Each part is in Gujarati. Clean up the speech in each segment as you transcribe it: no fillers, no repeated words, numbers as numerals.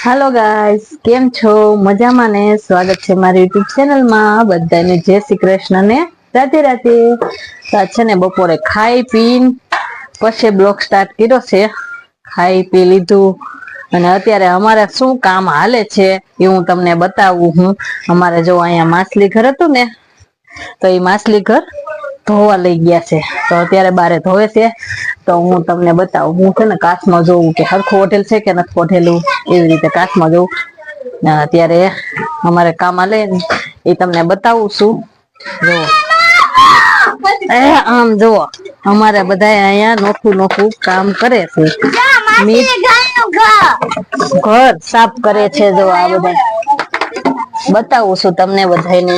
हेलो गाइस केम छो मजा में ने स्वागत है मारी यूट्यूब चैनल में बधाने जय श्री कृष्ण ने राधे राधे। तो ने बपोरे खाई पीन पछे ब्लॉग स्टार्ट कर्यो छे। खाई पी लीधु अने अत्यारे अमारे शुं काम हाले छे ए हुं तमने बतावुं हूँ। अमारे जो अहींया माछली घर हतुं ने तो ई माछली घर धोवा लई गया छे तो अत्यारे बारे धोवे छे। तो हूँ तमने बतावुं हूँ छे ने काचमां जोउं के हरखुं ओढेल छे के नथी ओढेलुं एवी रीते काचमां जोउं अत्यारे अमारे काम हाले ए तमने बतावुं छुं। जोવો आम जोવો अमारे बधाय अहींया नोखुं नोखुं काम करे छे। घर साफ करे छे जो आ बधाय बतावुं छुं तमने बधायने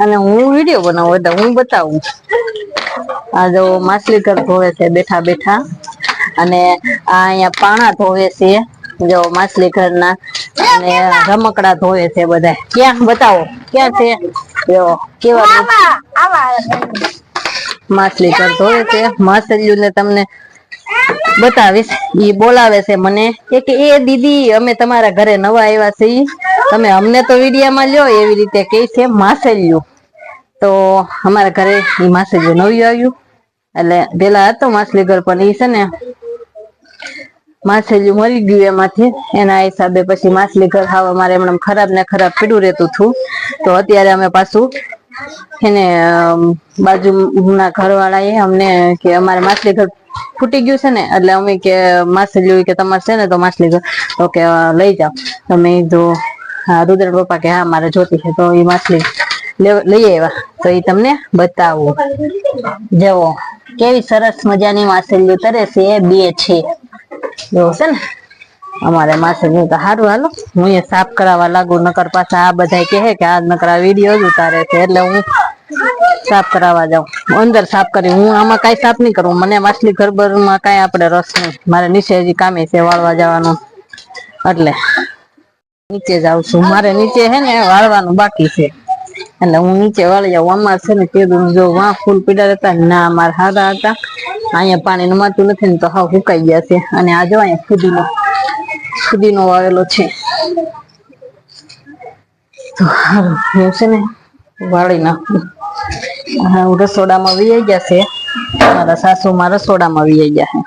અને હું વિડિયો બનાવું એટલે હું બતાવું। આ જો માછલી ઘર ધોવે છે બેઠા બેઠા અને આ અહીંયા પાણા ધોવે છે જો માછલી ઘરના અને રમકડા ધોવે છે બધાય। ક્યાં બતાવો ક્યાં છે જો કેવા માછલી ઘર ધોવે છે। માછલીઓને તમને बतावीश ई बोलावे छे मने के ए दीदी अमे तमारा घरे नवा आव्या छीए तमे अमने तो विडिया में ल्यो एवी रीते कहे छे माछलियो। तो अमारा घरे ई माछलियो नवी आव्युं એટલે પેલા હતો માછલી ઘર પણ ઈ છે ને माछलियों मरी गયું एमांथी एना हिसाबे पछी माछली घर हाव अमारे एमणम खराब ने खराब पीडुं रहेतुं थुं। तो अत्यारे अमे पाछुं एने बाजुना घरवाळाए अमने के अमारे माछली घर फूटी गयुं छे ने એટલે અમે કે માછલીઓ કે તમારે છે ને તો માછલી ઘર તો કે લઈ જાઓ તમે જો हाँ रुद्र पप्पा के हाँ मारे जोती है तो ये मछली लई आव्या तो ये तमने बतावुं। जोवो केवी सरस मजानी माछलीओ तरे छे बे छे जो छे ने अमारे माछली तो हारू हालो हूँ ये साफ करावा लागू नकर पाछा आ बधाय कहे के आ नकरा विडियो ज उतारे छे એટલે हूँ साफ करावा जाऊं अंदर साफ करी हूँ आमा काई साफ नहीं करूं मने माछली घर बर में काई आपणे रस नहीं मारे नीचे हजी कामे छे वाळवा जवानुं એટલે नीचे जाऊं छुं मारे नीचे है ने वाळवानुं बाकी छे એટલે હું નીચે વાળી જાઉં। અમાર છે ને કેદું જો વા ફૂલ પીડા રહેતા ના અમાર હારા હતા અહીંયા પાણી નમાતું નથી ને તો હાવ સુકાઈ ગયા છે। અને આ જો અહીંયા ફુદીનો વાવેલો છે તો હું છે ને વાળી નાખું। હા હું રસોડામાં વી ગયા છે મારા સાસુમાં રસોડામાં વી ગયા છે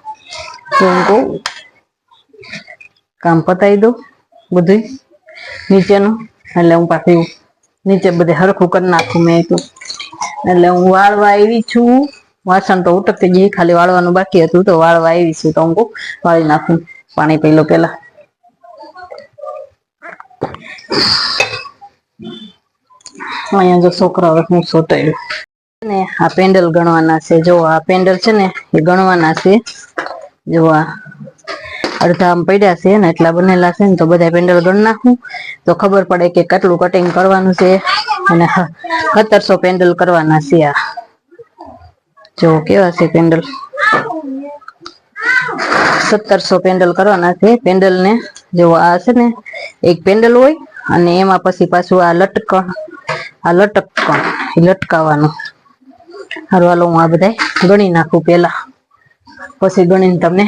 તો હું કહું કામ પતાવી દઉં બધું નીચેનું એટલે હું પાછી નીચે બધે હરખું કરી નાખું મેં તો એટલે હું વાળવા આવી છું। વાસણ તો ઉટકતી ગઈ ખાલી વાળવાનું બાકી હતું તો વાળવા આવી છું તો હું વાળી નાખું પાણી પી લો પેલા। અહીંયા જો છોકરાઓ હું સોટાડ્યું ને આ પેન્ડલ ગણવાના છે જો આ પેન્ડલ છે ને એ ગણવાના છે જો આ અડધા આમ પડ્યા છે ને એટલા બનેલા છે ને તો બધા પેન્ડલ ગણ નાખું તો ખબર પડે કે કેટલું કટિંગ કરવાનું છે અને 1700 પેન્ડલ કરવાના છે। આ જો કેવા છે પેન્ડલ 1700 પેન્ડલ કરવાના છે। પેન્ડલ ને જો આ છે ને એક પેન્ડલ હોય અને એમાં પછી પાછું આ લટકણ લટકાવવાનું। હારું હાલો હું આ બધાય ગણી નાખું પેલા પછી ગણીને તમને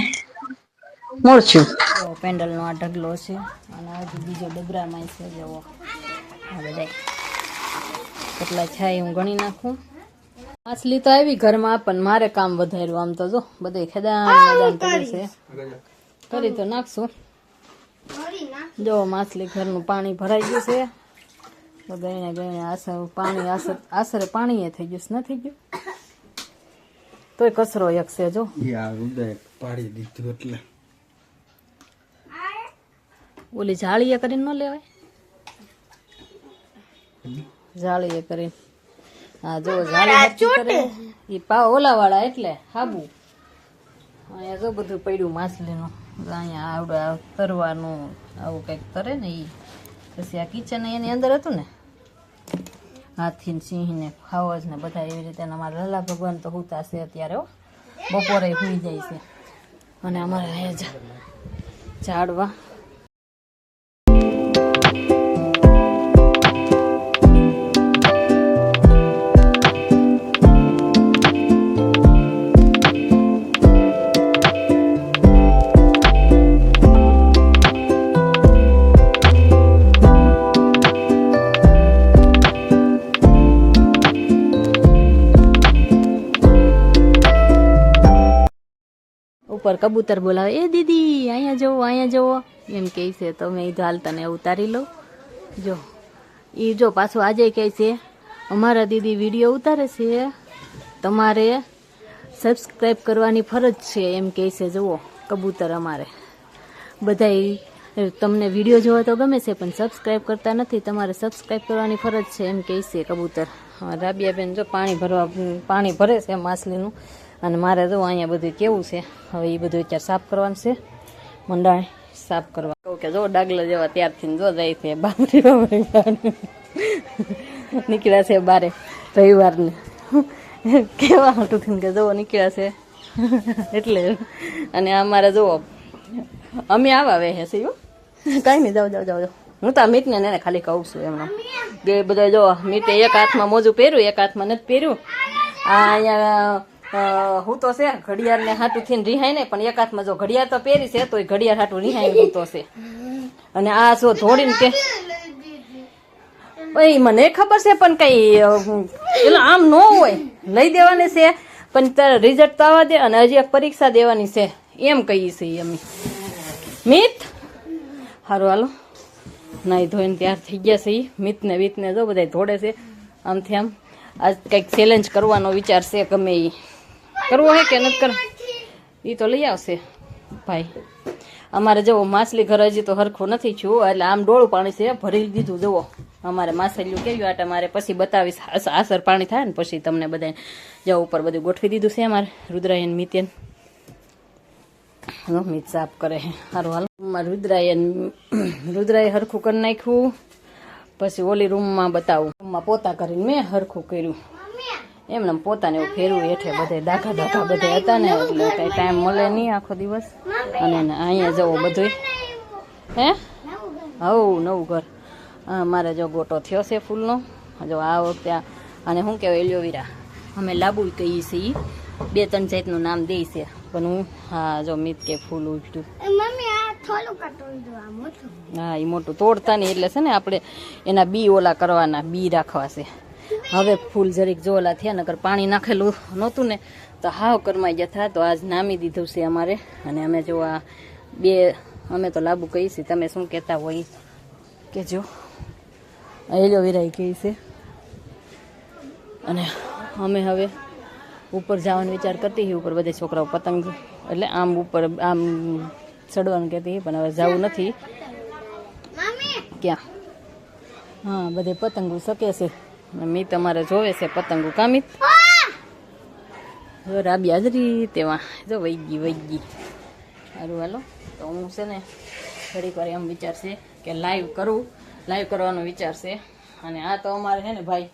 મળશું। પેન્ડલ નો આ ઢગલો છે અને હજુ બીજો ડબરામાં છે જેવો આ બધાય કેટલા છે હું ગણી નાખું। માછલી તો આવી ઘરમાં પણ મારે કામ વધાર્યું આમ તો જો બધે ખેદાન મેદાન પડ્યું છે કરી તો નાખશું। જો માછલી ઘરનું પાણી ભરાઈ ગયું છે તો ગઈને ગઈને પાણી આશરે પાણી થઈ ગયું નથી ગયું તોય કચરો એક છે જો પાડી દીધું એટલે ઓલી જાળીએ કરીને ન લેવાય જાળીએ કરીને હા જો જાળી નક્કી કરે એ પા ઓલા વાળા એટલે હાબુ અહીંયા જો બધું પડ્યું માછલીનું અહીંયા આવડે તરવાનું આવું કંઈક તરે ને એ પછી આ કિચન એની અંદર હતું ને હાથી ને સિંહ ને ખાવજ ને બધા એવી રીતે અમારા લલા ભગવાન તો હુતા છે અત્યારે બપોરે સુઈ જાય છે અને અમારે અહીંયા ઝાડવા ઉપર કબૂતર બોલાવે, એ દીદી અહીંયા જવો એમ કહે છે. તો મેં કીધું હાલ તને ઉતારી લઉં. જો એ જો પાછું આજે કહે છે અમારા દીદી વિડીયો ઉતારે છે, તમારે સબસ્ક્રાઈબ કરવાની ફરજ છે એમ કહે છે. જુઓ કબૂતર અમારે બધાય તમને વિડીયો જોવા તો ગમે છે પણ સબસ્ક્રાઈબ કરતા નથી, તમારે સબસ્ક્રાઈબ કરવાની ફરજ છે એમ કહે છે કબૂતર. રાબિયાબેન જો પાણી ભરે છે માછલીનું, અને મારે જો અહીંયા બધું કેવું છે. હવે એ બધું અત્યારે સાફ કરવાનું છે, મંડાણ સાફ કરવા. કહું કે જો ડાગલા જેવા ત્યારથી જો જાય છે બાબરી નીકળ્યા છે બારે રવિવારને કેવા હાટું કે જવો નીકળ્યા છે એટલે. અને અમારે જુઓ અમે આવા વે છે કાંઈ નહીં, જાઓ. હું તો આ મીટને ને ખાલી કહું છું એમનો બે બધા જો મીટે એક હાથમાં મોજું પહેર્યું, એક હાથમાં નથી પહેર્યું. આ અહીંયા હું તો છે ઘડિયાળ ને હાટું થઈને રિહાય ને, પણ એક હાથમાં જો ઘડિયાળ તો પહેરી છે તો એ ઘડિયાળ હાટું રિહાય હું તો છે. અને આ જો ધોડીને કે ભાઈ મને ખબર છે પણ કઈ એટલે આમ ન હોય, લઈ દેવાની છે પણ તારે રિઝલ્ટ તો આવવા દે, અને હજી એક પરીક્ષા દેવાની છે એમ કહીએ છીએ અમે. મિત સારું હાલો નાઈ ધોઈને તૈયાર થઈ ગયા છે. મિતને વીતને જો બધા ધોડે છે આમથી આમ. આજ કંઈક ચેલેન્જ કરવાનો વિચાર છે, ગમે એ કરવો હે કે નથી કરવો એ તો લઈ આવશે ભાઈ. અમારે જવો માછલી ઘર હજી તો હરખું નથી છું, એટલે આમ ડોળું પાણી છે ભરી દીધું. જુઓ અમારે માછલીઓ કેવી આટા મારે પછી બતાવીશ, આસર પાણી થાય ને પછી તમને બધા જવા ઉપર બધું ગોઠવી દીધું છે અમારે રુદ્રાયન મિતેન. મિત સાફ કરે સારું હાલ. અમારે રુદ્રાએ હરખું કરી નાખ્યું, પછી ઓલી રૂમમાં બતાવું. રૂમમાં પોતા કરીને મેં હરખું કર્યું, એમને પોતાને એવું ફેરવું હેઠે બધે ડાઘા બધે હતા ને, એટલે કઈ ટાઈમ મળે નહીં આખો દિવસ. અને અહીંયા જવો બધું હે હવું નવું ઘર. મારે જો ગોટો થયો છે ફૂલનો. જો આ વખતે આને શું કહેવાય એલિયોવેરા અમે લાબુ કહીએ છીએ, 2-3 જાતનું નામ દે છે પણ હું હા જો મિત કે ફૂલ ઉઠ્યું. હા એ મોટું તોડતા નહીં એટલે છે ને આપણે એના બી ઓલા કરવાના, બી રાખવા છે. હવે ફૂલ જરીક જો ઓલા થયા, નકર પાણી નાખેલું નહોતું ને તો હાવ કરમાઈ જતા, તો આજ નામી દીધું છે અમારે. અને અમે જો આ 2 અમે તો લાબુ કહીએ છીએ, તમે શું કહેતા હોય કે જો એલોવેરા કહે છે. અને અમે હવે ઉપર જવાનો વિચાર કરતી ઉપર બધે છોકરાઓ પતંગ એટલે આમ ઉપર આમ ચડવાનું કહેતી, પણ હવે જવું નથી. ક્યાં હા બધે પતંગો શકે છે. મી તમારે જોવે છે પતંગો કામિત જો રાબી હાજરી તેમાં જો વહી ગઈ. સારું હાલો તો હું છે ને ઘડીક વાર એમ વિચાર છે કે લાઈવ કરવાનો વિચાર છે. અને આ તો અમારે છે ને ભાઈ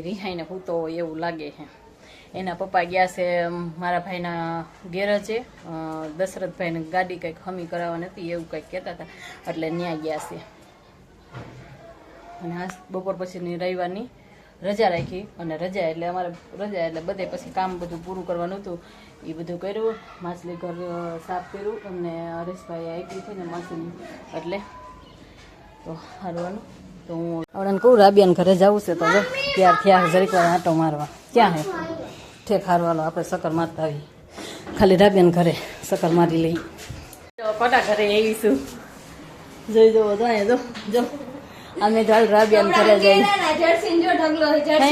રિહાઈને પૂતો હોય એવું લાગે છે. એના પપ્પા ગયા છે મારા ભાઈના ગેરેજે, દશરથભાઈને ગાડી કંઈક ખમી કરાવવા નથી એવું કંઈક કહેતા હતા, એટલે ત્યાં ગયા છે. અને આ બપોર પછીની રવિવારની રજા રાખી, અને રજા એટલે બધે પછી કામ બધું પૂરું કરવાનું હતું એ બધું કર્યું. માછલી ઘર સાફ કર્યું, અને હરેશભાઈ આવી છે ને માછલી એટલે તો હારવાનું. તો હું આવડાને કહું રાબિયાને ઘરે જવું છે તો જો ત્યાર થયા જરીક વાર આંટો મારવા. ક્યાં હે ઠેક હારવાનો આપણે સકર મારતા આવી, ખાલી રાબિયાને ઘરે સકર મારી લઈ. પટા ઘરે આવીશું જોઈ જવો તો અહીંયા જો અમે તો રાબિયાને ઘરે જઈ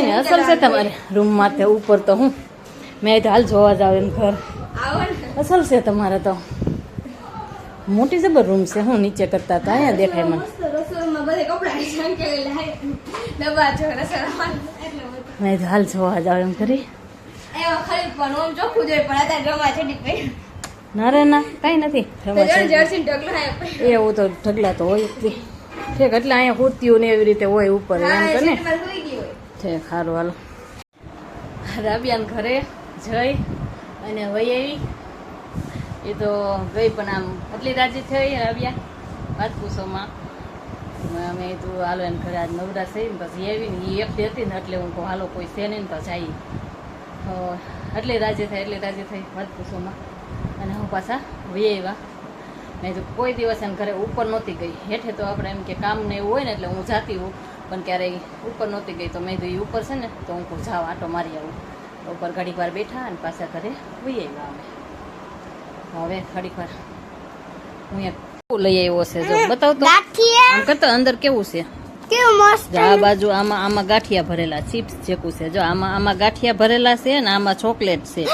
ને અસલ છે તમારે રૂમમાં તે ઉપર તો હું મેં તો હાલ જોવા જાવ એમ ઘર અસલ છે તમારે તો મોટી જબર રૂમ છે. હું નીચે કરતા હતા અહીંયા દેખાય મને. મેં તો હાલ જોવા જાવ એમ કરી. ના રે ના કઈ નથી એવું તો ઢગલા તો હોય ઠીક, એટલે અહીંયા કુર્તીઓ ને એવી રીતે હોય ઉપર એમ કે ને ઠીક. સારું હાલો રાબિયાને ઘરે જઈ અને વહી આવી. એ તો ગઈ પણ આમ એટલી રાજી થઈ રાબિયા વાત પૂછોમાં. અમે તું હાલો એને ઘરે આજ નવરા થઈ ને પછી એવી ને એ એકલી હતી ને એટલે હું કહું હાલો કોઈ છે નહીં ને તો જાય. એટલી રાજી થઈ વાત પૂછોમાં. અને હું પાછા વહી આવ્યા. મેં તો કોઈ દિવસ એને ઘરે ઉપર નહોતી ગઈ. હેઠે તો આપણે એમ કે કામ ને એવું હોય ને એટલે હું જાતી હોઉં, પણ ક્યારેય ઉપર નહોતી ગઈ. તો મેં તો એ ઉપર છે ને તો હું કહું જાઓ આટો મારી આવું. ઉપર ઘડીક વાર બેઠા અને પાછા ઘરે વહી આવ્યા અમે. હવે થોડીક વાર હું એક લઈ આવ્યો છે જો બતાવ તો આમ કરતો અંદર કેવું છે કેવું મસ્ત જો આ બાજુ આમાં ગાંઠિયા ભરેલા ચિપ્સ જેકું છે જો આમાં ગાંઠિયા ભરેલા છે ને આમાં ચોકલેટ છે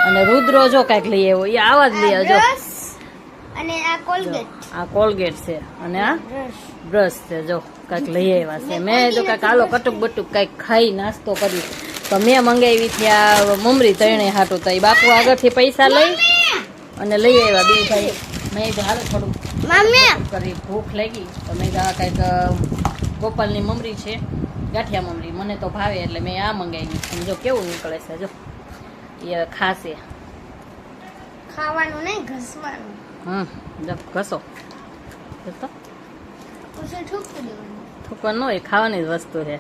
અને રુદ્રો જો કઈક લઈ આવ્યો એ આવા જ લઈ આવજો અને આ કોલગેટ આ કોલગેટ છે અને આ બ્રશ છે જો કઈક લઈ આવ્યા છે મેં જો કઈક આલો કટુક બટુક કઈક ખાઈ નાસ્તો કરી તો મેં મંગાવી હતી આ મમરી તણે હાટું તો એ બાપુ આગળથી પૈસા લઈ અને લઈ આવ્યા બે ભાઈ મેં હાલો થોડું કરી ભૂખ લાગી તો મેં કઈક ગોપાલની મમરી છે ગાંઠિયા મમરી મને તો ભાવે એટલે મેં આ મંગાવી અને જો કેવું નીકળે છે જો એ ખાશે ખાવાનું નહીં ઘસવાનું જો ઘસો પછી ઠૂકતું દેવાનું થૂકવા ન હોય ખાવાની જ વસ્તુ છે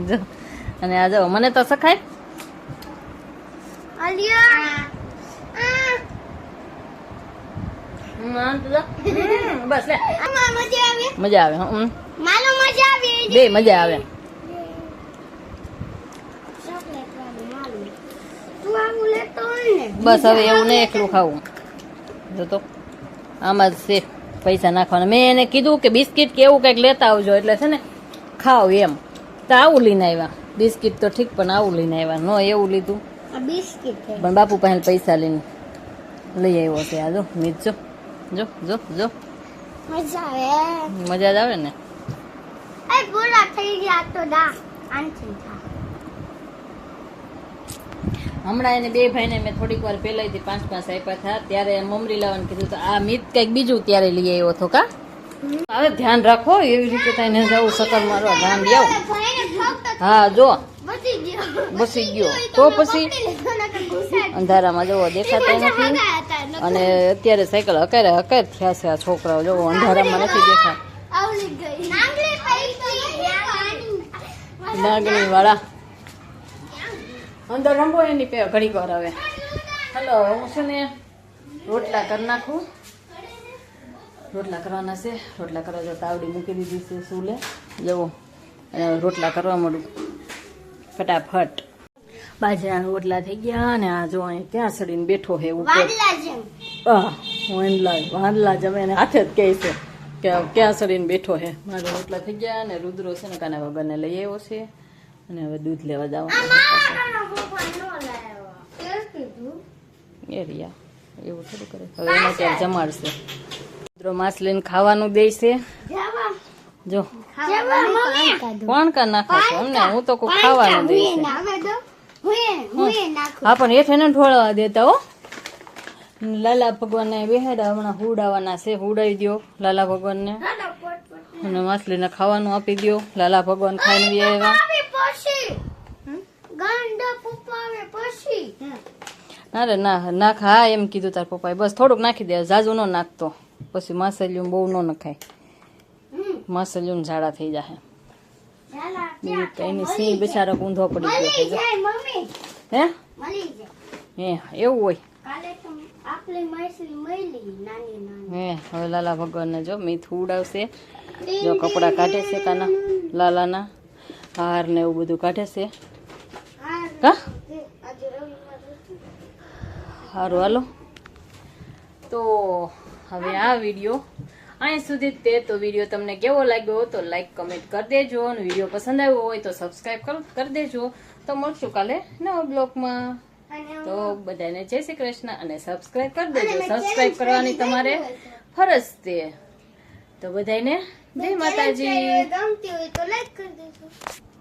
જો અને આ જો મને તો સખાય અલિયા બસ લે મજા મજા આવે આવે માલો મજા આવે બે મજા આવે ચોકલેટ વાળું માલો તું આવું લેતો હોય ને બસ હવે એવું નહીં એકલું ખાવું જો તો આમાં જ છે પૈસા નાખવાના મેં એને કીધું કે બિસ્કિટ કે એવું કંઈક લેતા આવજો એટલે છે ને ખાવ એમ તો આવું લઈને આવ્યા બિસ્કિટ તો ઠીક પણ આવું લઈને આવ્યા ન એવું લીધું આ બિસ્કિટ છે પણ બાપુ પાસે પૈસા લઈને લઈ આવ્યો છે આ જો મીત જો જો જો જો મજા આવે મજા જ આવે ને એ પૂરા થઈ ગયા તો દા આંચી થા હમણાં એને બે ભાઈને મેં થોડીક વાર પહેલા 5 આપ્યા હતા ત્યારે મમરી લાવવાનું કીધું તો આ મીત કંઈક બીજું ત્યારે લઈ આવ્યો હતો કા હવે ધ્યાન રાખો એવી રીતે થઈને જવું સકલ મારવા ધ્યાન દેવું હા જો બસી ગયો તો પછી અંધારામાં જવો દેખાતા નથી અને અત્યારે સાયકલ હકારે હકાર થયા છે આ છોકરાઓ જવો અંધારામાં નથી દેખા નાગણી વાળા અંદર રંબો એની પે ઘડીક વાર આવે હલો હું છે ને રોટલા કરી નાખું રોટલા કરવાના છે રોટલા કરવા જો તાવડી મૂકી દીધી છે શું લે જવો અને રોટલા કરવા મળું ફટાફટ બાજરાના રોટલા થઈ ગયા અને આ જો અહીં ત્યાં સડીને બેઠો છે ઉપર વાંદલા જમે એને હાથે જ કહે છે કે ક્યાં સડીને બેઠો છે મારા રોટલા થઈ ગયા અને રુદ્રો છે ને કાના વગરને લઈ આવ્યો છે અને હવે દૂધ લેવા જવાનું એ રિયા એવું થોડું કરે હવે એને ત્યાં જમાડશે રુદ્રો માસ લઈને ખાવાનું દે છે જો કોણ કા નાખો છો અમને હું તો કોઈ ખાવાનું દે છે હા પણ એ થઈને ઢોળવા દેતા હો લાલા ભગવાનને બેહાડા હમણાં હુડાવાના છે હુડાવી દો લાલા ભગવાનને અને માછલીને ખાવાનું આપી દો લાલા ભગવાન ખાઈને બી આવ્યા ના રે ના હા એમ કીધું તાર પપ્પાએ બસ થોડુંક નાખી દે ઝાઝુ ન નાખતો પછી માછલીઓ બહુ ન નખાય માછલીઓ ઝાડા થઈ જાય બીજું કઈ નહીં સિંહ બિચારો ઊંધો પડી ગયો હે હે એવું હોય હે હવે લાલા ભગવાનને જો મીઠું ઉડાવશે જો કપડા કાઢે છે કાના લાલાના હાર ને એવું બધું કાઢે છે કા સારું હાલો તો હવે આ વિડીયો અહીં સુધી તે તો વિડીયો તમને કેવો લાગ્યો તો લાઈક કમેન્ટ કરી દેજો અને વિડીયો પસંદ આવ્યો હોય તો સબસ્ક્રાઈબ કરી દેજો તો મળશું કાલે નવા બ્લોગમાં તો બધાને જય શ્રી કૃષ્ણ અને સબસ્ક્રાઈબ કરી દેજો સબસ્ક્રાઈબ કરવાની તમારે ફરજ છે તો બધાને જય માતાજી ગમતી હોય તો લાઈક કરી દેજો